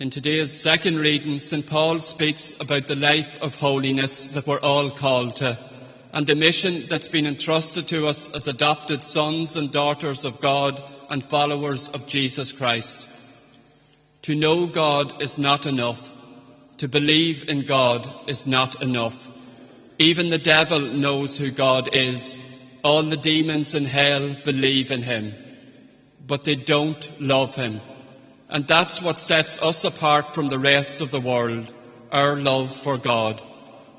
In today's second reading, St. Paul speaks about the life of holiness that we're all called to, and the mission that's been entrusted to us as adopted sons and daughters of God and followers of Jesus Christ. To know God is not enough. To believe in God is not enough. Even the devil knows who God is. All the demons in hell believe in him, but they don't love him. And that's what sets us apart from the rest of the world, our love for God.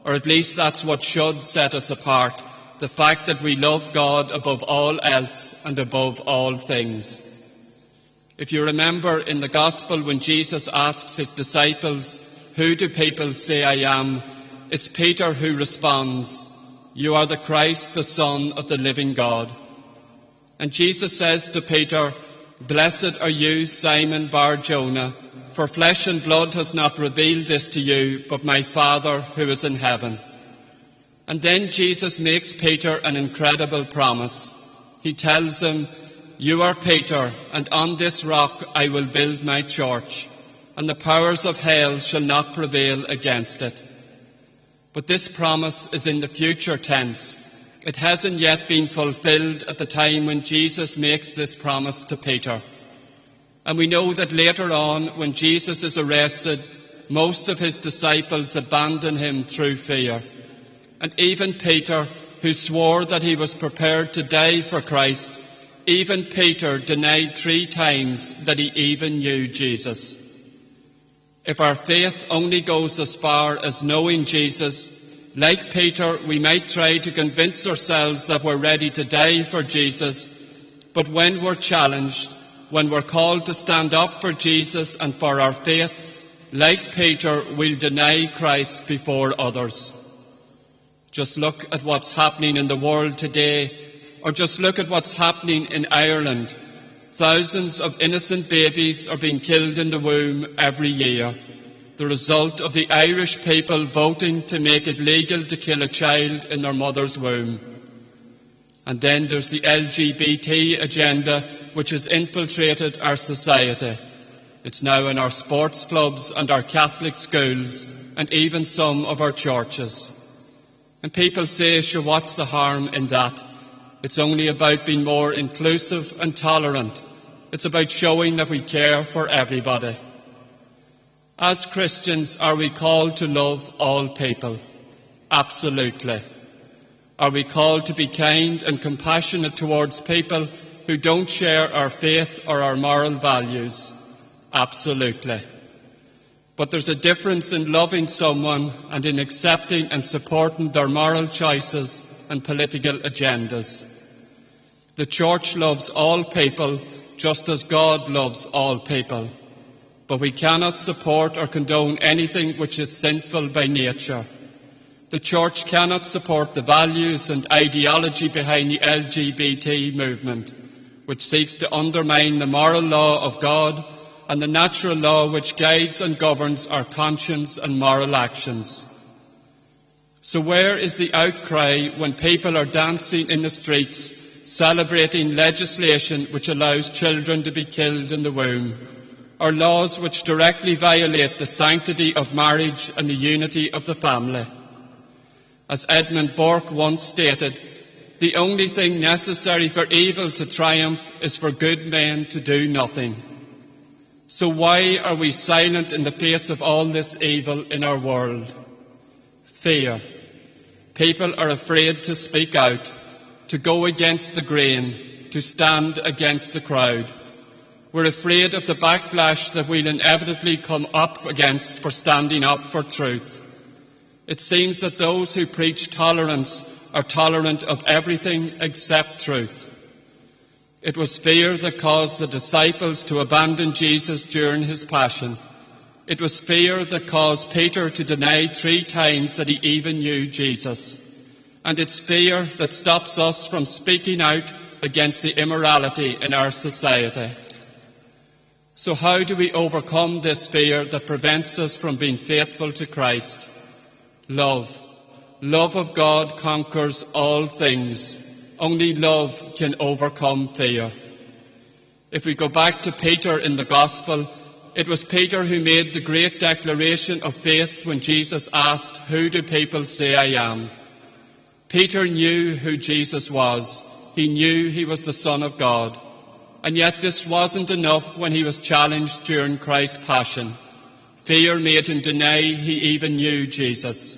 Or at least that's what should set us apart, the fact that we love God above all else and above all things. If you remember in the Gospel when Jesus asks his disciples, "Who do people say I am?" it's Peter who responds, "You are the Christ, the Son of the living God." And Jesus says to Peter, "Blessed are you, Simon Bar-Jonah, for flesh and blood has not revealed this to you, but my Father who is in heaven." And then Jesus makes Peter an incredible promise. He tells him, "You are Peter, and on this rock I will build my church, and the powers of hell shall not prevail against it." But this promise is in the future tense. It hasn't yet been fulfilled at the time when Jesus makes this promise to Peter. And we know that later on, when Jesus is arrested, most of his disciples abandon him through fear. And even Peter, who swore that he was prepared to die for Christ, even Peter denied 3 times that he even knew Jesus. If our faith only goes as far as knowing Jesus, like Peter, we might try to convince ourselves that we're ready to die for Jesus, but when we're challenged, when we're called to stand up for Jesus and for our faith, like Peter, we'll deny Christ before others. Just look at what's happening in the world today, or just look at what's happening in Ireland. Thousands of innocent babies are being killed in the womb every year, the result of the Irish people voting to make it legal to kill a child in their mother's womb. And then there's the LGBT agenda, which has infiltrated our society. It's now in our sports clubs and our Catholic schools, and even some of our churches. And people say, sure, what's the harm in that? It's only about being more inclusive and tolerant. It's about showing that we care for everybody. As Christians, are we called to love all people? Absolutely. Are we called to be kind and compassionate towards people who don't share our faith or our moral values? Absolutely. But there's a difference in loving someone and in accepting and supporting their moral choices and political agendas. The Church loves all people just as God loves all people. But we cannot support or condone anything which is sinful by nature. The Church cannot support the values and ideology behind the LGBT movement, which seeks to undermine the moral law of God and the natural law which guides and governs our conscience and moral actions. So where is the outcry when people are dancing in the streets, celebrating legislation which allows children to be killed in the womb, or laws which directly violate the sanctity of marriage and the unity of the family? As Edmund Burke once stated, the only thing necessary for evil to triumph is for good men to do nothing. So why are we silent in the face of all this evil in our world? Fear. People are afraid to speak out, to go against the grain, to stand against the crowd. We're afraid of the backlash that we'll inevitably come up against for standing up for truth. It seems that those who preach tolerance are tolerant of everything except truth. It was fear that caused the disciples to abandon Jesus during his passion. It was fear that caused Peter to deny 3 times that he even knew Jesus. And it's fear that stops us from speaking out against the immorality in our society. So how do we overcome this fear that prevents us from being faithful to Christ? Love. Love of God conquers all things. Only love can overcome fear. If we go back to Peter in the Gospel, it was Peter who made the great declaration of faith when Jesus asked, "Who do people say I am?" Peter knew who Jesus was. He knew he was the Son of God. And yet this wasn't enough when he was challenged during Christ's passion. Fear made him deny he even knew Jesus.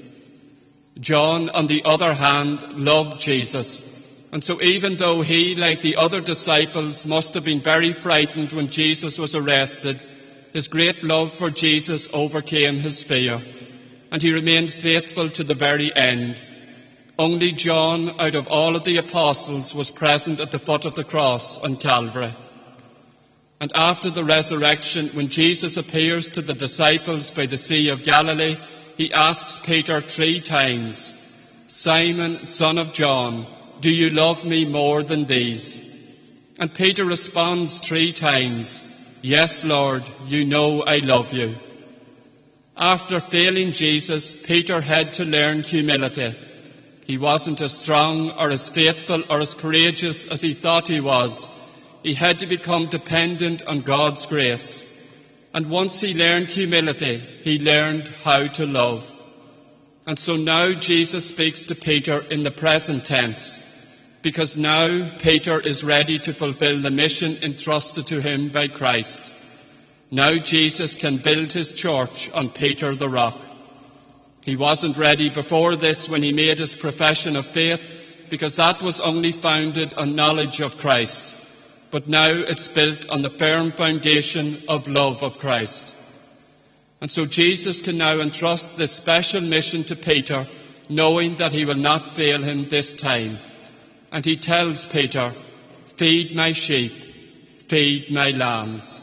John, on the other hand, loved Jesus. And so even though he, like the other disciples, must have been very frightened when Jesus was arrested, his great love for Jesus overcame his fear, and he remained faithful to the very end. Only John, out of all of the apostles, was present at the foot of the cross on Calvary. And after the resurrection, when Jesus appears to the disciples by the Sea of Galilee, he asks Peter 3 times, "Simon, son of John, do you love me more than these?" And Peter responds 3 times, "Yes, Lord, you know I love you." After failing Jesus, Peter had to learn humility. He wasn't as strong or as faithful or as courageous as he thought he was. He had to become dependent on God's grace. And once he learned humility, he learned how to love. And so now Jesus speaks to Peter in the present tense, because now Peter is ready to fulfill the mission entrusted to him by Christ. Now Jesus can build his church on Peter the rock. He wasn't ready before this when he made his profession of faith, because that was only founded on knowledge of Christ. But now it's built on the firm foundation of love of Christ. And so Jesus can now entrust this special mission to Peter, knowing that he will not fail him this time. And he tells Peter, "Feed my sheep, feed my lambs."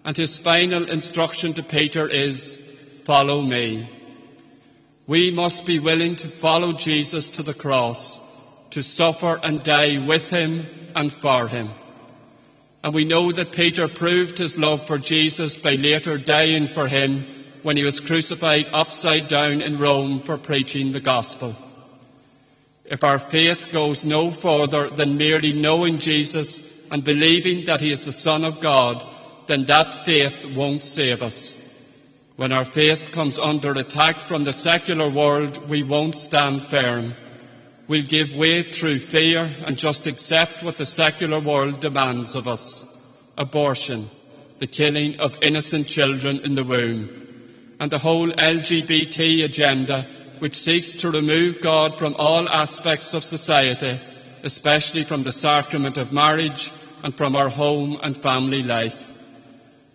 And his final instruction to Peter is, "Follow me." We must be willing to follow Jesus to the cross, to suffer and die with him and for him. And we know that Peter proved his love for Jesus by later dying for him when he was crucified upside down in Rome for preaching the gospel. If our faith goes no further than merely knowing Jesus and believing that he is the Son of God, then that faith won't save us. When our faith comes under attack from the secular world, we won't stand firm. We'll give way through fear and just accept what the secular world demands of us. Abortion, the killing of innocent children in the womb, and the whole LGBT agenda, which seeks to remove God from all aspects of society, especially from the sacrament of marriage and from our home and family life.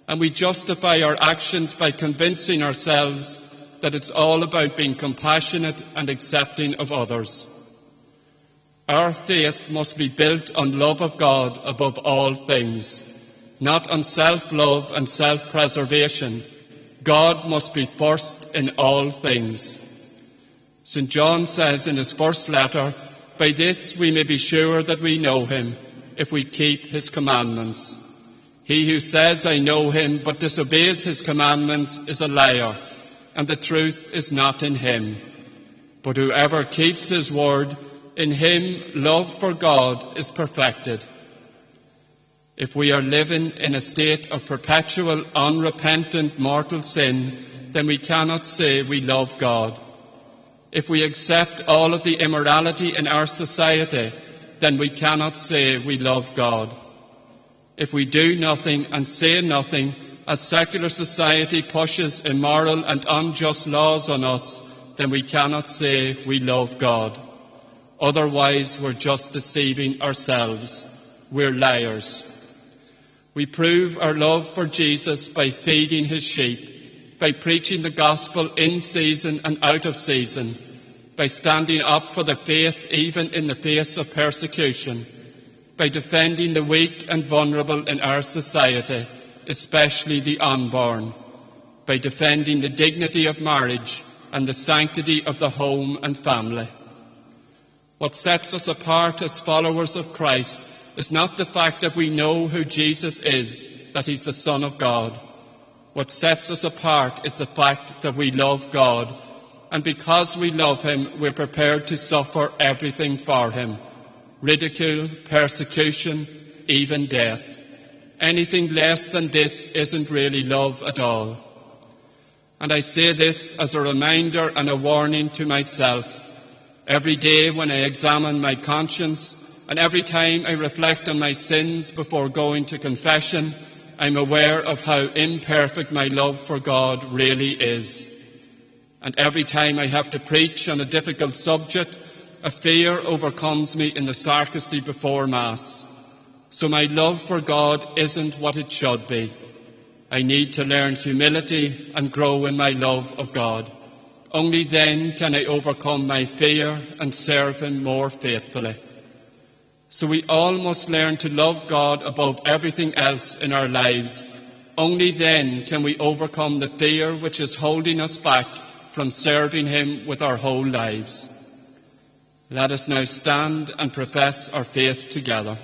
And we justify our actions by convincing ourselves that it's all about being compassionate and accepting of others. Our faith must be built on love of God above all things, not on self-love and self-preservation. God must be first in all things. St. John says in his first letter, "By this we may be sure that we know him, if we keep his commandments. He who says, 'I know him,' but disobeys his commandments is a liar, and the truth is not in him. But whoever keeps his word, in him love for God is perfected." If we are living in a state of perpetual, unrepentant mortal sin, then we cannot say we love God. If we accept all of the immorality in our society, then we cannot say we love God. If we do nothing and say nothing, as secular society pushes immoral and unjust laws on us, then we cannot say we love God. Otherwise, we're just deceiving ourselves. We're liars. We prove our love for Jesus by feeding his sheep, by preaching the gospel in season and out of season, by standing up for the faith even in the face of persecution, by defending the weak and vulnerable in our society, especially the unborn, by defending the dignity of marriage and the sanctity of the home and family. What sets us apart as followers of Christ is not the fact that we know who Jesus is, that he's the Son of God. What sets us apart is the fact that we love God, and because we love him, we're prepared to suffer everything for him: ridicule, persecution, even death. Anything less than this isn't really love at all. And I say this as a reminder and a warning to myself. Every day when I examine my conscience, and every time I reflect on my sins before going to confession, I'm aware of how imperfect my love for God really is. And every time I have to preach on a difficult subject, a fear overcomes me in the sacristy before Mass. So my love for God isn't what it should be. I need to learn humility and grow in my love of God. Only then can I overcome my fear and serve Him more faithfully. So we all must learn to love God above everything else in our lives. Only then can we overcome the fear which is holding us back from serving Him with our whole lives. Let us now stand and profess our faith together.